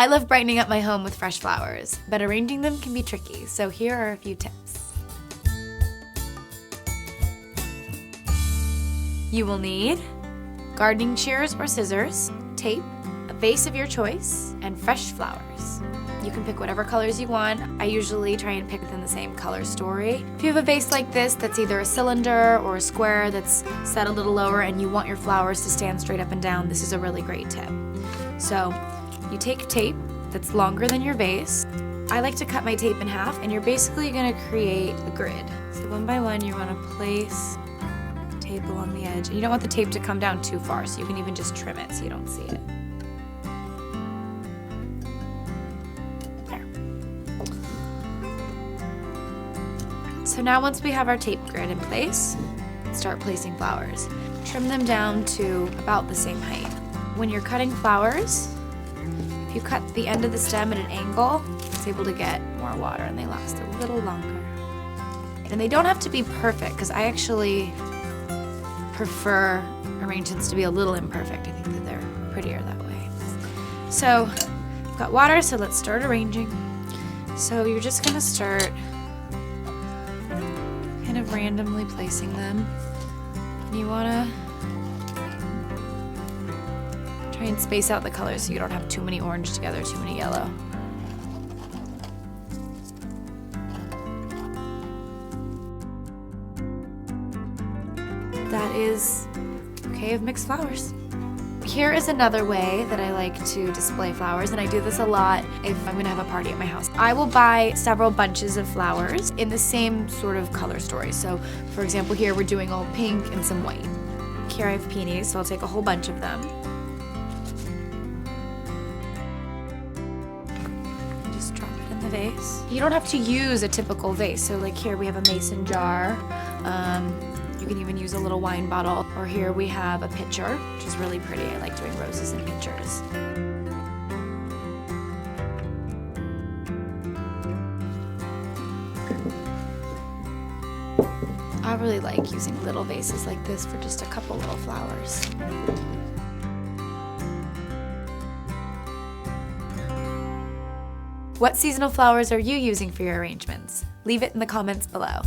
I love brightening up my home with fresh flowers, but arranging them can be tricky, so here are a few tips. You will need gardening shears or scissors, tape, a vase of your choice, and fresh flowers. You can pick whatever colors you want. I usually try and pick within the same color story. If you have a vase like this that's either a cylinder or a square that's set a little lower and you want your flowers to stand straight up and down, this is a really great tip. So you take tape that's longer than your vase. I like to cut my tape in half, and you're basically gonna create a grid. So one by one, you're gonna place tape along the edge. And you don't want the tape to come down too far, so you can even just trim it so you don't see it. So now once we have our tape grid in place, start placing flowers. Trim them down to about the same height. When you're cutting flowers, if you cut the end of the stem at an angle, it's able to get more water and they last a little longer. And they don't have to be perfect, because I actually prefer arrangements to be a little imperfect. I think that they're prettier that way. So we've got water, so let's start arranging. So you're just gonna start kind of randomly placing them. And you wanna try and space out the colors so you don't have too many orange together, too many yellow. That is a bouquet of mixed flowers. Here is another way that I like to display flowers, and I do this a lot if I'm gonna have a party at my house. I will buy several bunches of flowers in the same sort of color story. So for example, here we're doing all pink and some white. Here I have peonies, so I'll take a whole bunch of them. Just drop it in the vase. You don't have to use a typical vase. So like here we have a mason jar. You can even use a little wine bottle. Or here we have a pitcher, which is really pretty. I like doing roses in pitchers. I really like using little vases like this for just a couple little flowers. What seasonal flowers are you using for your arrangements? Leave it in the comments below.